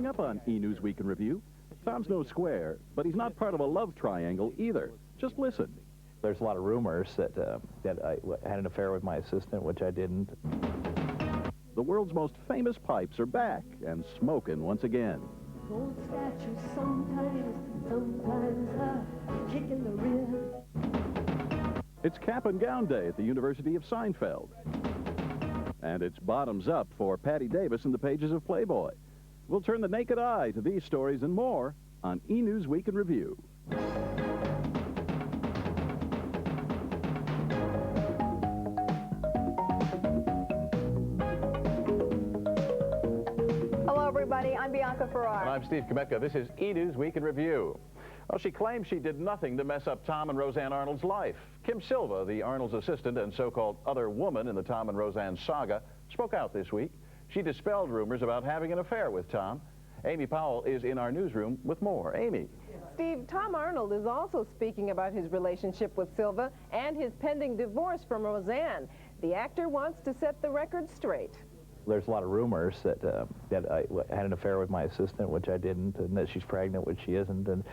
Coming up on E! News Week in Review, Tom's no square, but he's not part of a love triangle either. Just listen. There's a lot of rumors that I had an affair with my assistant, which I didn't. The world's most famous pipes are back and smoking once again. Old statues sometimes a kick in the rear. It's cap and gown day at the University of Seinfeld. And it's bottoms up for Patty Davis in the pages of Playboy. We'll turn the naked eye to these stories and more on E! News Week in Review. Hello, everybody. I'm Bianca Ferrar. And I'm Steve Kometka. This is E! News Week in Review. Well, she claims she did nothing to mess up Tom and Roseanne Arnold's life. Kim Silva, the Arnold's assistant and so-called other woman in the Tom and Roseanne saga, spoke out this week. She dispelled rumors about having an affair with Tom. Amy Powell is in our newsroom with more. Amy. Steve, Tom Arnold is also speaking about his relationship with Silva and his pending divorce from Roseanne. The actor wants to set the record straight. There's a lot of rumors that I had an affair with my assistant, which I didn't, and that she's pregnant, which she isn't, and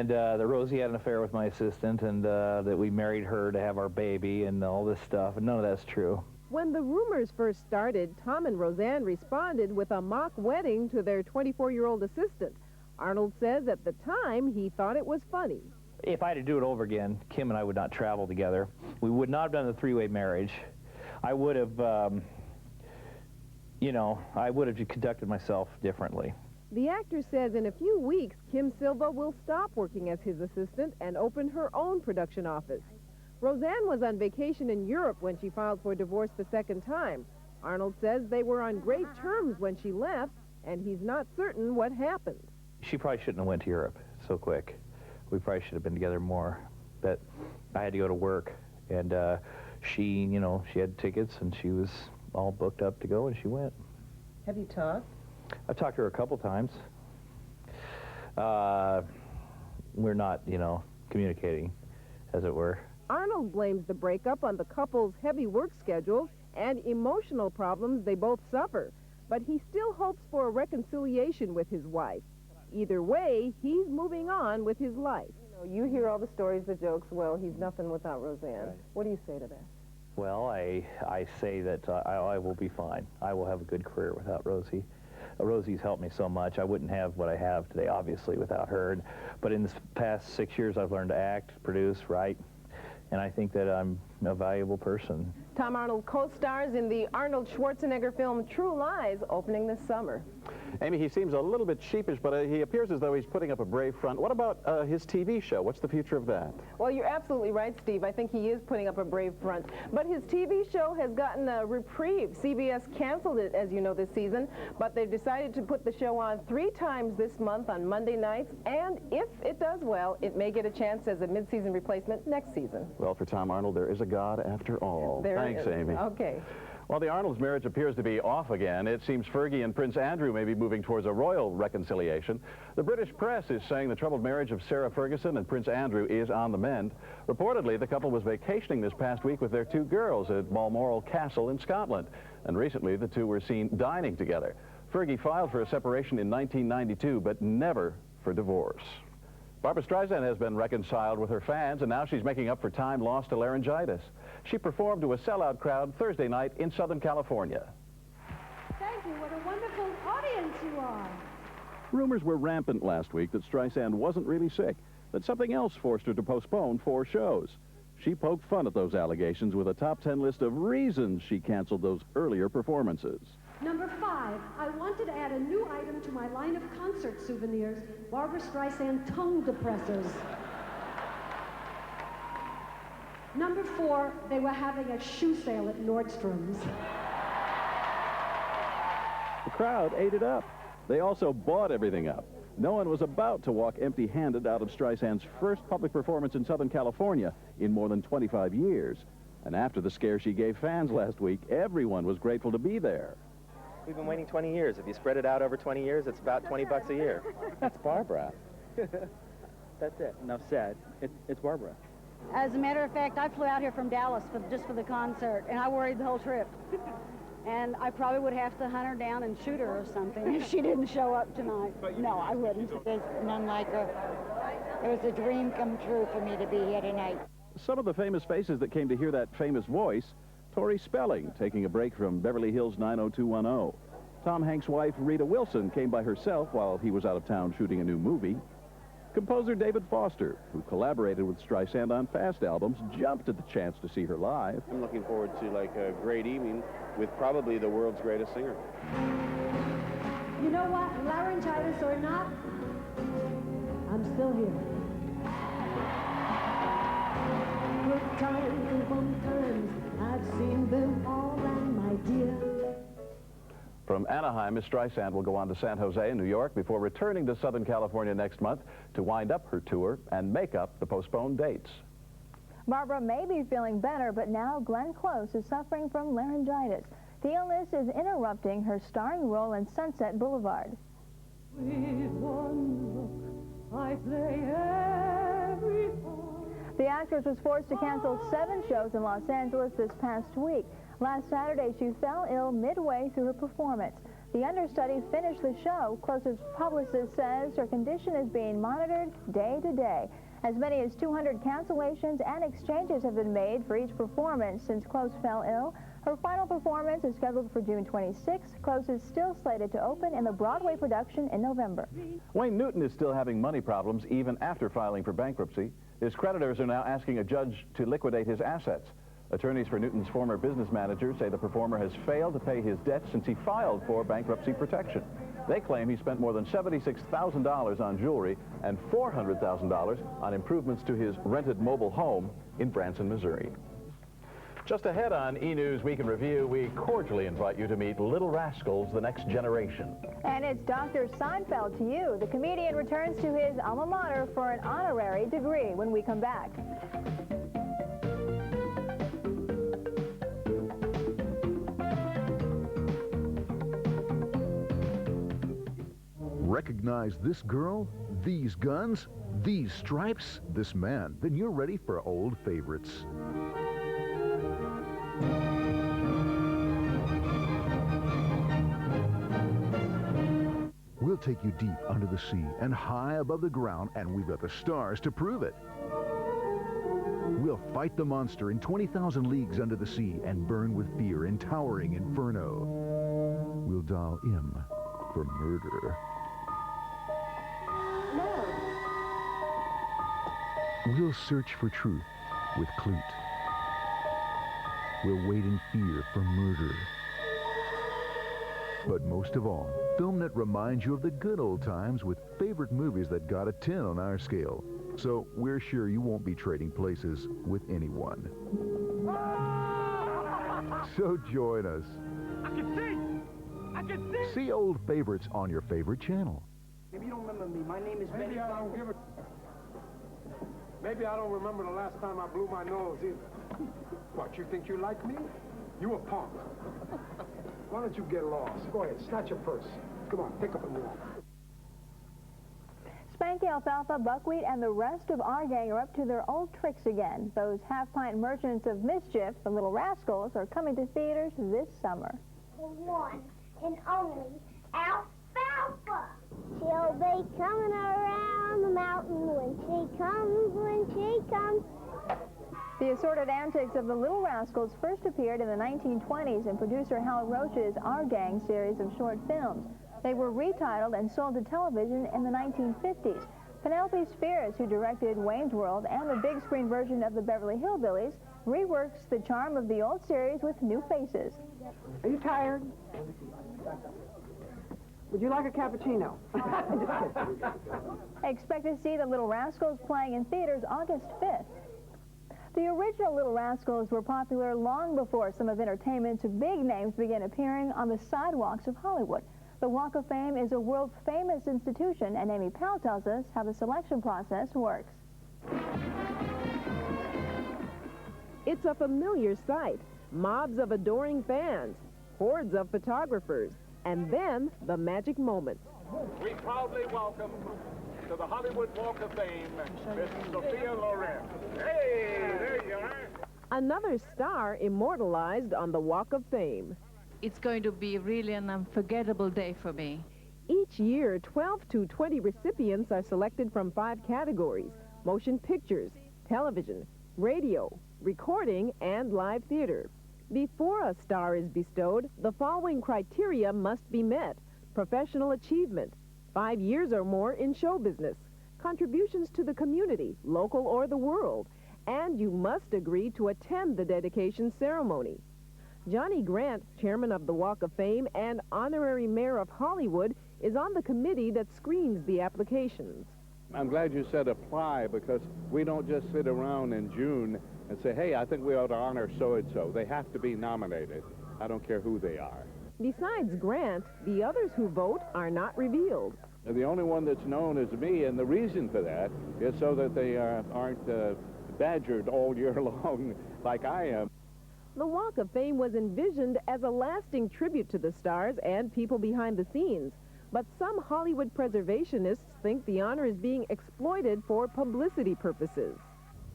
that Rosie had an affair with my assistant, and that we married her to have our baby, and all this stuff, and none of that's true. When the rumors first started, Tom and Roseanne responded with a mock wedding to their 24-year-old assistant. Arnold says at the time he thought it was funny. If I had to do it over again, Kim and I would not travel together. We would not have done the three-way marriage. I would have, I would have conducted myself differently. The actor says in a few weeks, Kim Silva will stop working as his assistant and open her own production office. Roseanne was on vacation in Europe when she filed for divorce the second time. Arnold says they were on great terms when she left, and he's not certain what happened. She probably shouldn't have went to Europe so quick. We probably should have been together more. But I had to go to work, and she had tickets, and she was all booked up to go, and she went. Have you talked? I've talked to her a couple times. We're not, communicating, as it were. Arnold blames the breakup on the couple's heavy work schedules and emotional problems they both suffer, but he still hopes for a reconciliation with his wife. Either way, he's moving on with his life. You hear all the stories, the jokes, well, he's nothing without Roseanne. Right. What do you say to that? Well, I say that I will be fine. I will have a good career without Rosie. Rosie's helped me so much. I wouldn't have what I have today, obviously, without her. But in the past 6 years, I've learned to act, produce, write, and I think that I'm a valuable person. Tom Arnold co-stars in the Arnold Schwarzenegger film True Lies, opening this summer. Amy, he seems a little bit sheepish, but he appears as though he's putting up a brave front. What about his TV show? What's the future of that? Well, you're absolutely right, Steve. I think he is putting up a brave front. But his TV show has gotten a reprieve. CBS canceled it, as you know, this season, but they've decided to put the show on 3 times this month on Monday nights, and if it does well, it may get a chance as a mid-season replacement next season. Well, for Tom Arnold, there is a God after all. Thanks, Amy. Okay. Well, the Arnold's marriage appears to be off again. It seems Fergie and Prince Andrew may be moving towards a royal reconciliation. The British press is saying the troubled marriage of Sarah Ferguson and Prince Andrew is on the mend. Reportedly, the couple was vacationing this past week with their 2 girls at Balmoral Castle in Scotland. And recently, the two were seen dining together. Fergie filed for a separation in 1992, but never for divorce. Barbra Streisand has been reconciled with her fans, and now she's making up for time lost to laryngitis. She performed to a sellout crowd Thursday night in Southern California. Thank you. What a wonderful audience you are. Rumors were rampant last week that Streisand wasn't really sick, that something else forced her to postpone 4 shows. She poked fun at those allegations with a top 10 list of reasons she canceled those earlier performances. Number 5, I wanted to add a new item to my line of concert souvenirs, Barbra Streisand tongue depressors. Number 4, they were having a shoe sale at Nordstrom's. The crowd ate it up. They also bought everything up. No one was about to walk empty-handed out of Streisand's first public performance in Southern California in more than 25 years. And after the scare she gave fans last week, everyone was grateful to be there. We've been waiting 20 years. If you spread it out over 20 years, it's about 20 bucks a year. That's Barbara. That's it. Enough said. It's Barbara. As a matter of fact, I flew out here from Dallas just for the concert, and I worried the whole trip. And I probably would have to hunt her down and shoot her or something if she didn't show up tonight. No, I wouldn't. There's none like her. It was a dream come true for me to be here tonight. Some of the famous faces that came to hear that famous voice: Tori Spelling, taking a break from Beverly Hills 90210. Tom Hanks' wife, Rita Wilson, came by herself while he was out of town shooting a new movie. Composer David Foster, who collaborated with Streisand on past albums, jumped at the chance to see her live. I'm looking forward to like a great evening with probably the world's greatest singer. You know what? Laryngitis or not, I'm still here. Good times and fun times, I've seen them all, and my dear. From Anaheim, Miss Streisand will go on to San Jose in New York before returning to Southern California next month to wind up her tour and make up the postponed dates. Barbara may be feeling better, but now Glenn Close is suffering from laryngitis. The illness is interrupting her starring role in Sunset Boulevard. With one look, I play every part. The actress was forced to cancel 7 shows in Los Angeles this past week. Last Saturday, she fell ill midway through her performance. The understudy finished the show. Close's publicist says her condition is being monitored day to day. As many as 200 cancellations and exchanges have been made for each performance since Close fell ill. Her final performance is scheduled for June 26th. Close is still slated to open in the Broadway production in November. Wayne Newton is still having money problems even after filing for bankruptcy. His creditors are now asking a judge to liquidate his assets. Attorneys for Newton's former business manager say the performer has failed to pay his debts since he filed for bankruptcy protection. They claim he spent more than $76,000 on jewelry and $400,000 on improvements to his rented mobile home in Branson, Missouri. Just ahead on E! News Week in Review, we cordially invite you to meet Little Rascals, the next generation. And it's Dr. Seinfeld to you. The comedian returns to his alma mater for an honorary degree when we come back. Recognize this girl, these guns, these stripes, this man, then you're ready for old favorites. We'll take you deep under the sea and high above the ground, and we've got the stars to prove it. We'll fight the monster in 20,000 leagues under the sea and burn with fear in towering inferno. We'll dial M for murder. We'll search for truth with Clute. We'll wait in fear for murder. But most of all, FilmNet reminds you of the good old times with favorite movies that got a 10 on our scale. So we're sure you won't be trading places with anyone. So join us. I can see! See old favorites on your favorite channel. Maybe you don't remember me. My name is Benny. Maybe I don't remember the last time I blew my nose either. What, you think you like me? You a punk. Why don't you get lost? Go ahead, snatch your purse. Come on, pick up and walk. Spanky Alfalfa, Buckwheat, and the rest of our gang are up to their old tricks again. Those half-pint merchants of mischief, the Little Rascals, are coming to theaters this summer. The one and only Alfalfa. She'll be coming around the mountain when she comes. The assorted antics of the Little Rascals first appeared in the 1920s in producer Hal Roach's Our Gang series of short films. They were retitled and sold to television in the 1950s. Penelope Spears, who directed Wayne's World and the big screen version of the Beverly Hillbillies, reworks the charm of the old series with new faces. Are you tired? Would you like a cappuccino? Expect to see the Little Rascals playing in theaters August 5th. The original Little Rascals were popular long before some of entertainment's big names began appearing on the sidewalks of Hollywood. The Walk of Fame is a world-famous institution, and Amy Powell tells us how the selection process works. It's a familiar sight. Mobs of adoring fans, hordes of photographers, and then the magic moment. We proudly welcome to the Hollywood Walk of Fame, Miss Sophia Loren. Hey, there you are. Another star immortalized on the Walk of Fame. it's going to be really an unforgettable day for me. Each year, 12 to 20 recipients are selected from 5 categories: motion pictures, television, radio, recording, and live theater. Before a star is bestowed, the following criteria must be met: professional achievement, 5 years or more in show business, contributions to the community, local or the world, and you must agree to attend the dedication ceremony. Johnny Grant, chairman of the Walk of Fame and honorary mayor of Hollywood, is on the committee that screens the applications. I'm glad you said apply, because we don't just sit around in June and say, hey, I think we ought to honor so-and-so. They have to be nominated. I don't care who they are. Besides Grant, the others who vote are not revealed. The only one that's known is me, and the reason for that is so that they aren't badgered all year long like I am. The Walk of Fame was envisioned as a lasting tribute to the stars and people behind the scenes. But some Hollywood preservationists think the honor is being exploited for publicity purposes.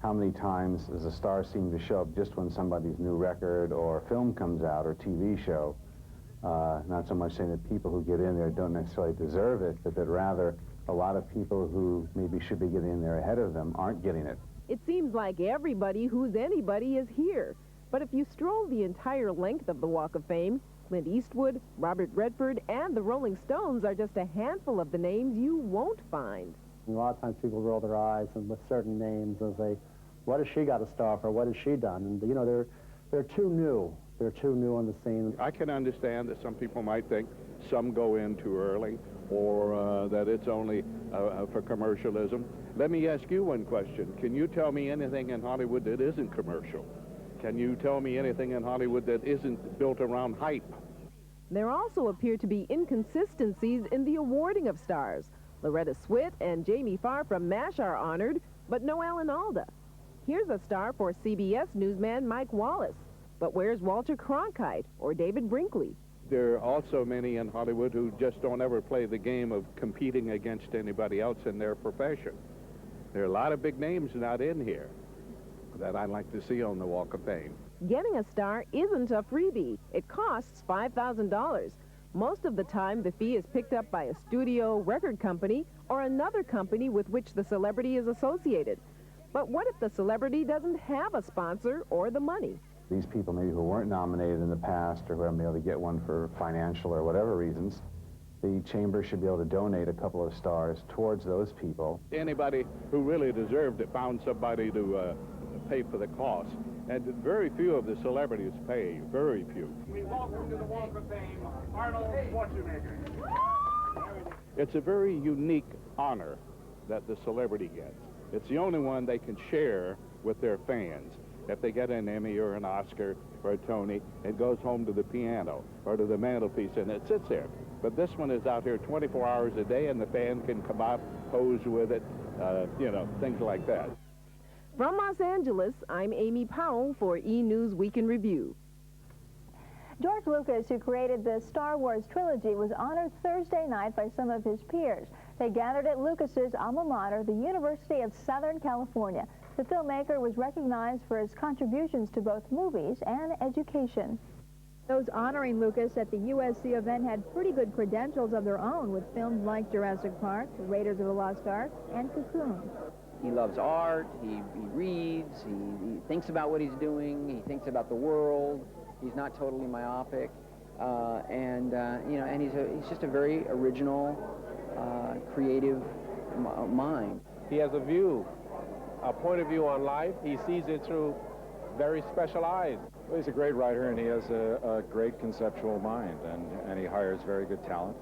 How many times does a star seem to show up just when somebody's new record or film comes out or TV show? Not so much saying that people who get in there don't necessarily deserve it, but that rather a lot of people who maybe should be getting in there ahead of them aren't getting it. It seems like everybody who's anybody is here. But if you stroll the entire length of the Walk of Fame, Clint Eastwood, Robert Redford, and the Rolling Stones are just a handful of the names you won't find. A lot of times people roll their eyes and with certain names and say, what has she got a star for? What has she done? And, you know, they're too new. They're too new on the scene. I can understand that some people might think some go in too early, or that it's only for commercialism. Let me ask you one question. Can you tell me anything in Hollywood that isn't commercial? Can you tell me anything in Hollywood that isn't built around hype? There also appear to be inconsistencies in the awarding of stars. Loretta Swit and Jamie Farr from MASH are honored, but no Alan Alda. Here's a star for CBS newsman Mike Wallace. But where's Walter Cronkite or David Brinkley? There are also many in Hollywood who just don't ever play the game of competing against anybody else in their profession. There are a lot of big names not in here that I'd like to see on the Walk of Fame. Getting a star isn't a freebie. It costs $5,000. Most of the time, the fee is picked up by a studio, record company, or another company with which the celebrity is associated. But what if the celebrity doesn't have a sponsor or the money? These people maybe who weren't nominated in the past or who haven't been able to get one for financial or whatever reasons, the chamber should be able to donate a couple of stars towards those people. Anybody who really deserved it found somebody to pay for the cost. And very few of the celebrities pay, very few. We welcome to the Walk of Fame, Arnold Schwarzenegger. It's a very unique honor that the celebrity gets. It's the only one they can share with their fans. If they get an Emmy or an Oscar or a Tony, it goes home to the piano or to the mantelpiece and it sits there. But this one is out here 24 hours a day and the fan can come out, pose with it, you know, things like that. From Los Angeles, I'm Amy Powell for E! News Week in Review. George Lucas, who created the Star Wars trilogy, was honored Thursday night by some of his peers. They gathered at Lucas's alma mater, the University of Southern California. The filmmaker was recognized for his contributions to both movies and education. Those honoring Lucas at the USC event had pretty good credentials of their own, with films like Jurassic Park, Raiders of the Lost Ark, and Cocoon. He loves art, he reads, he thinks about what he's doing, he thinks about the world, he's not totally myopic, you know, and he's just a very original, creative mind. He has a view, a point of view on life. He sees it through very special eyes. Well, he's a great writer and he has a great conceptual mind, and he hires very good talent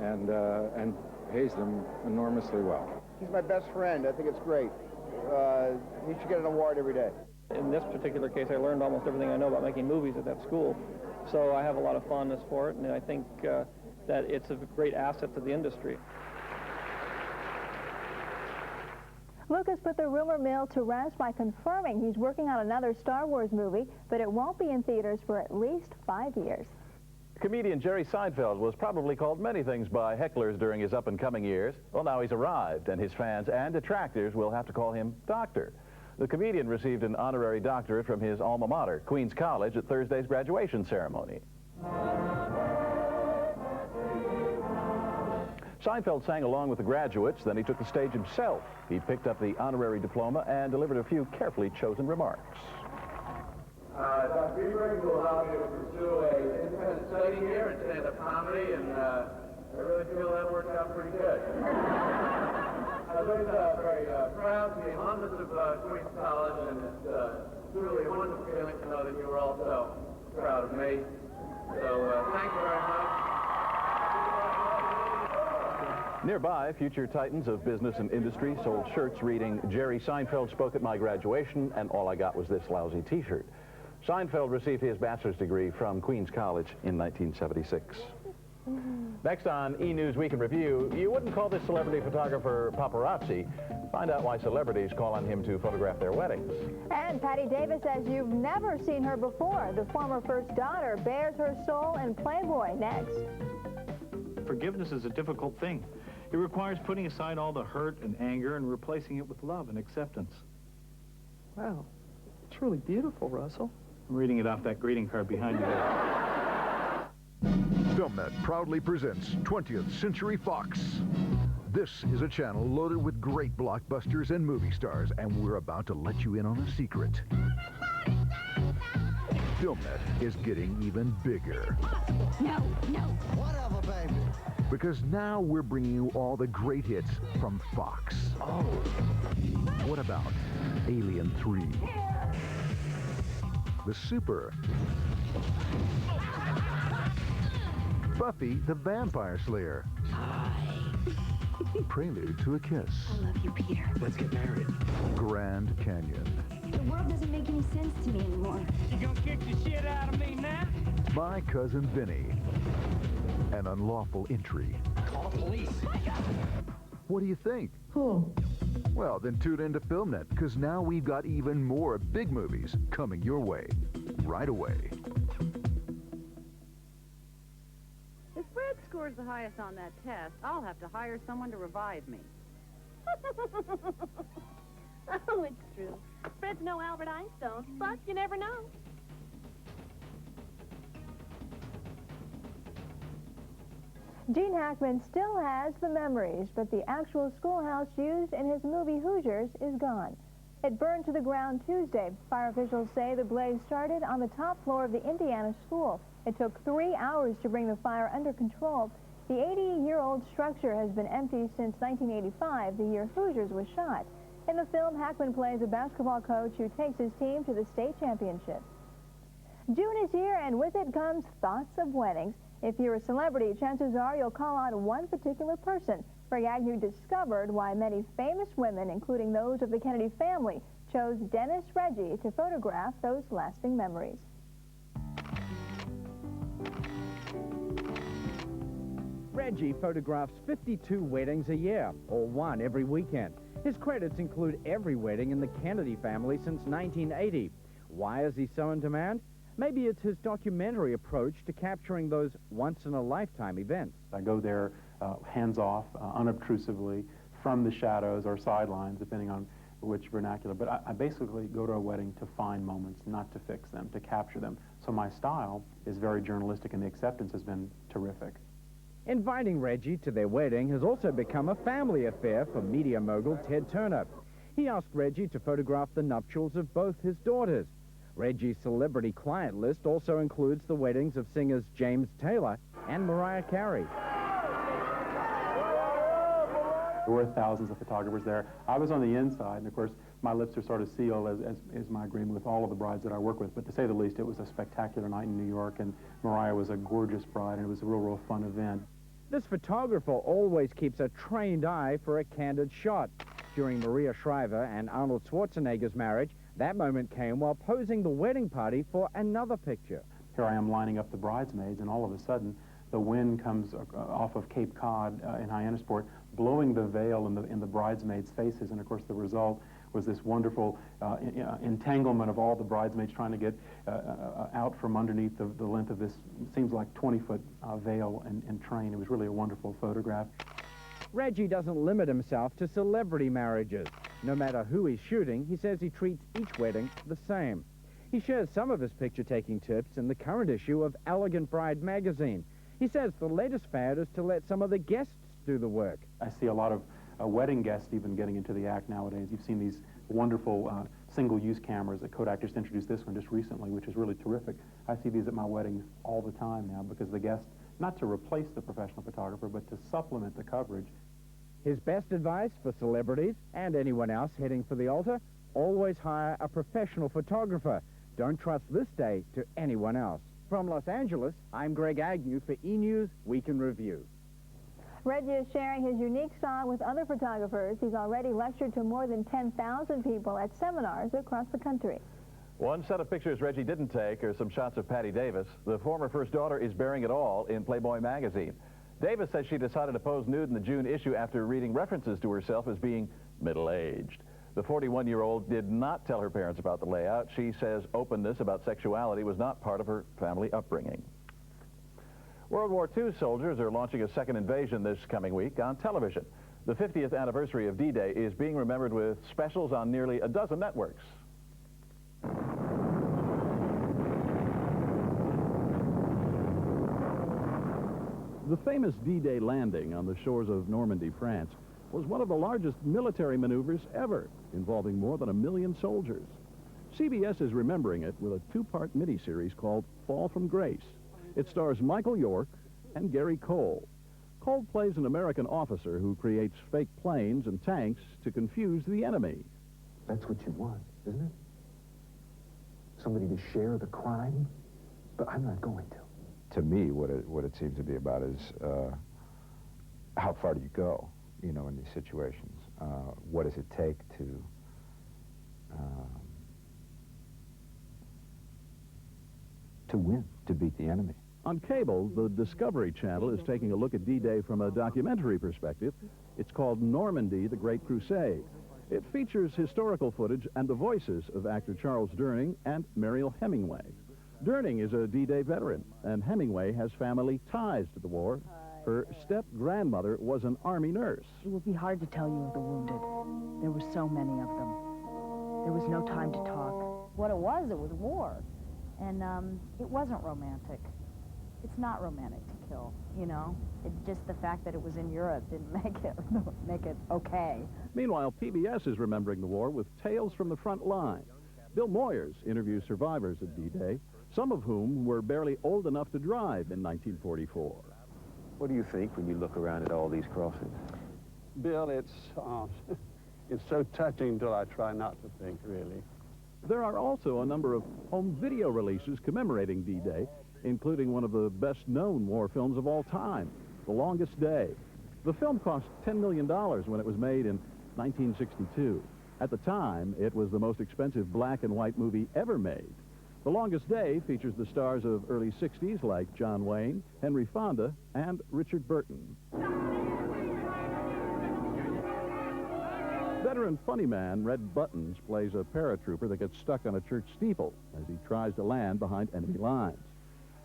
and pays them enormously well. He's my best friend. I think it's great. He should get an award every day. In this particular case, I learned almost everything I know about making movies at that school. So I have a lot of fondness for it, and I think that it's a great asset to the industry. Lucas put the rumor mill to rest by confirming he's working on another Star Wars movie, but it won't be in theaters for at least 5 years. Comedian Jerry Seinfeld was probably called many things by hecklers during his up-and-coming years. Well, now he's arrived, and his fans and detractors will have to call him Doctor. The comedian received an honorary doctorate from his alma mater, Queens College, at Thursday's graduation ceremony. Seinfeld sang along with the graduates, then he took the stage himself. He picked up the honorary diploma and delivered a few carefully chosen remarks. Dr. Greenberg will allow me to pursue an independent study here in stand-up comedy, and I really feel that worked out pretty good. I was very proud to be an alumnus of Queens College, and it's truly a wonderful feeling to know that you were also proud of me. So thank you very much. Nearby, future titans of business and industry sold shirts reading, "Jerry Seinfeld spoke at my graduation, and all I got was this lousy T-shirt." Seinfeld received his bachelor's degree from Queens College in 1976. Next on E! News Week in Review, you wouldn't call this celebrity photographer paparazzi. Find out why celebrities call on him to photograph their weddings. And Patty Davis says you've never seen her before. The former first daughter bears her soul in Playboy. Next. Forgiveness is a difficult thing. It requires putting aside all the hurt and anger and replacing it with love and acceptance. Wow, truly beautiful, Russell. I'm reading it off that greeting card behind you there. FilmNet proudly presents 20th Century Fox. This is a channel loaded with great blockbusters and movie stars, and we're about to let you in on a secret. FilmNet is getting even bigger. No. Whatever, baby. Because now we're bringing you all the great hits from Fox. Oh. What about Alien 3? The Super. Buffy the Vampire Slayer. Prelude to a Kiss. I love you, Peter. Let's get married. Grand Canyon. The world doesn't make any sense to me anymore. You gonna kick the shit out of me now? My Cousin Vinny. An unlawful entry. Call the police. What do you think? Cool. Well, then tune into FilmNet, because now we've got even more big movies coming your way right away. If Fred scores the highest on that test, I'll have to hire someone to revive me. Oh, it's true. Fred's no Albert Einstein, but you never know. Gene Hackman still has the memories, but the actual schoolhouse used in his movie Hoosiers is gone. It burned to the ground Tuesday. Fire officials say the blaze started on the top floor of the Indiana school. It took 3 hours to bring the fire under control. The 80-year-old structure has been empty since 1985, the year Hoosiers was shot. In the film, Hackman plays a basketball coach who takes his team to the state championship. June is here, and with it comes thoughts of weddings. If you're a celebrity, chances are you'll call out one particular person. Greg Agnew discovered why many famous women, including those of the Kennedy family, chose Dennis Reggie to photograph those lasting memories. Reggie photographs 52 weddings a year, or one every weekend. His credits include every wedding in the Kennedy family since 1980. Why is he so in demand? Maybe it's his documentary approach to capturing those once-in-a-lifetime events. I go there hands-off, unobtrusively, from the shadows or sidelines, depending on which vernacular. But I basically go to a wedding to find moments, not to fix them, to capture them. So my style is very journalistic, and the acceptance has been terrific. Inviting Reggie to their wedding has also become a family affair for media mogul Ted Turner. He asked Reggie to photograph the nuptials of both his daughters. Reggie's celebrity client list also includes the weddings of singers James Taylor and Mariah Carey. There were thousands of photographers there. I was on the inside, and of course, my lips are sort of sealed, as is my agreement with all of the brides that I work with. But to say the least, it was a spectacular night in New York, and Mariah was a gorgeous bride, and it was a real fun event. This photographer always keeps a trained eye for a candid shot. During Maria Shriver and Arnold Schwarzenegger's marriage, that moment came while posing the wedding party for another picture. Here I am lining up the bridesmaids, and all of a sudden, the wind comes off of Cape Cod in Hyannisport, blowing the veil in the bridesmaids' faces, and of course the result was this wonderful entanglement of all the bridesmaids trying to get out from underneath the length of this, seems like 20-foot veil and train. It was really a wonderful photograph. Reggie doesn't limit himself to celebrity marriages. No matter who he's shooting, he says he treats each wedding the same. He shares some of his picture-taking tips in the current issue of Elegant Bride magazine. He says the latest fad is to let some of the guests do the work. I see a lot of wedding guests even getting into the act nowadays. You've seen these wonderful single-use cameras that Kodak just introduced this one just recently, which is really terrific. I see these at my weddings all the time now because the guests, not to replace the professional photographer, but to supplement the coverage. His best advice for celebrities and anyone else heading for the altar, always hire a professional photographer. Don't trust this day to anyone else. From Los Angeles, I'm Greg Agnew for E! News Week in Review. Reggie is sharing his unique style with other photographers. He's already lectured to more than 10,000 people at seminars across the country. One set of pictures Reggie didn't take are some shots of Patti Davis. The former first daughter is bearing it all in Playboy magazine. Davis says she decided to pose nude in the June issue after reading references to herself as being middle-aged. The 41-year-old did not tell her parents about the layout. She says openness about sexuality was not part of her family upbringing. World War II soldiers are launching a second invasion this coming week on television. The 50th anniversary of D-Day is being remembered with specials on nearly a dozen networks. The famous D-Day landing on the shores of Normandy, France, was one of the largest military maneuvers ever, involving more than 1 million soldiers. CBS is remembering it with a two-part miniseries called Fall from Grace. It stars Michael York and Gary Cole. Cole plays an American officer who creates fake planes and tanks to confuse the enemy. That's what you want, isn't it? Somebody to share the crime? But I'm not going to. To me, what it seems to be about is how far do you go, you know, in these situations? What does it take to win, to beat the enemy? On cable, the Discovery Channel is taking a look at D-Day from a documentary perspective. It's called Normandy, the Great Crusade. It features historical footage and the voices of actor Charles Durning and Mariel Hemingway. Durning is a D-Day veteran, and Hemingway has family ties to the war. Her step-grandmother was an Army nurse. It would be hard to tell you of the wounded. There were so many of them. There was no time to talk. What it was war. And it wasn't romantic. It's not romantic to kill, you know? It's just the fact that it was in Europe didn't make it okay. Meanwhile, PBS is remembering the war with Tales from the Front Line. Bill Moyers interviews survivors of D-Day, some of whom were barely old enough to drive in 1944. What do you think when you look around at all these crosses? Bill, it's so touching till I try not to think, really. There are also a number of home video releases commemorating D-Day, including one of the best-known war films of all time, The Longest Day. The film cost $10 million when it was made in 1962. At the time, it was the most expensive black and white movie ever made. The Longest Day features the stars of early 60s like John Wayne, Henry Fonda, and Richard Burton. Veteran funny man Red Buttons plays a paratrooper that gets stuck on a church steeple as he tries to land behind enemy lines.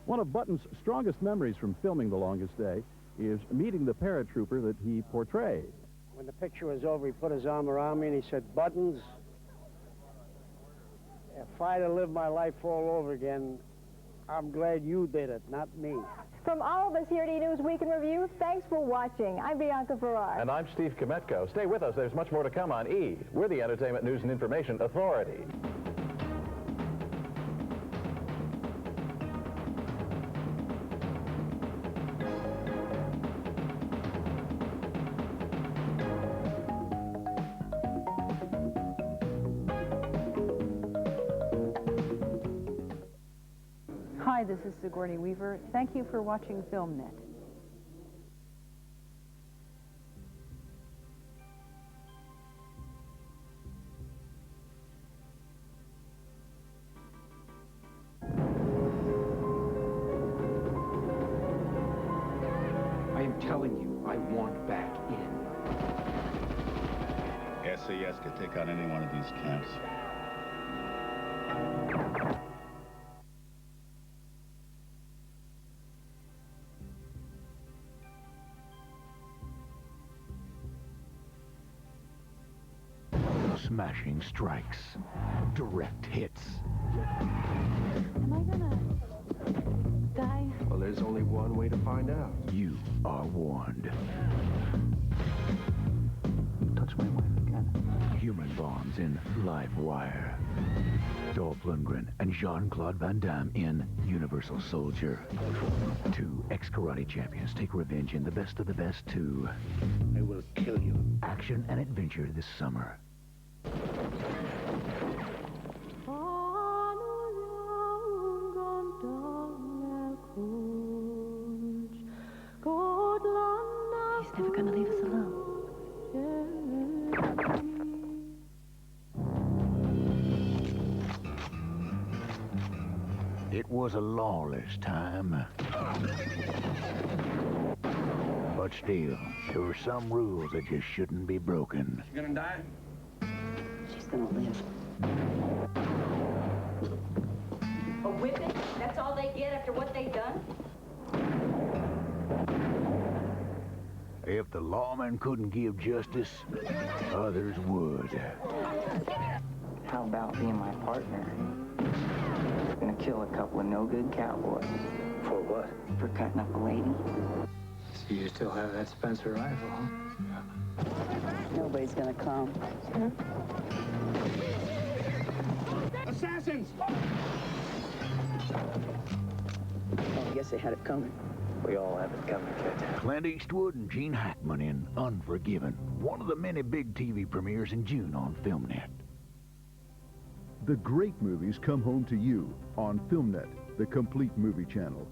One of Buttons' strongest memories from filming The Longest Day is meeting the paratrooper that he portrayed. When the picture was over, he put his arm around me and he said, "Buttons, if I'd have lived my life all over again, I'm glad you did it, not me." From all of us here at E! News Week in Review, thanks for watching. I'm Bianca Farrar. And I'm Steve Kometko. Stay with us. There's much more to come on E! We're the Entertainment News and Information Authority. Hi, this is Sigourney Weaver. Thank you for watching FilmNet. I am telling you, I want back in. SAS could take out any one of these camps. Smashing strikes, direct hits, Am I gonna die? Well, there's only one way to find out. You are warned. Touch my wife again. Human bonds in Live Wire. Dolph Lundgren and Jean-Claude Van Damme in Universal Soldier. 2 ex-karate champions take revenge in the best of the best 2. I will kill you. Action and adventure this summer. He's never gonna leave us alone. It was a lawless time. But still, there were some rules that just shouldn't be broken. You gonna die? She's gonna live. A whipping? That's all they get after what they've done? If the lawmen couldn't give justice, others would. How about being my partner? Gonna kill a couple of no-good cowboys. For what? For cutting up a lady. So you still have that Spencer rifle, huh? Nobody's gonna come. Assassins! I guess they had it coming. We all have it coming, kid. Clint Eastwood and Gene Hackman in Unforgiven, one of the many big TV premieres in June on FilmNet. The great movies come home to you on FilmNet, the complete movie channel.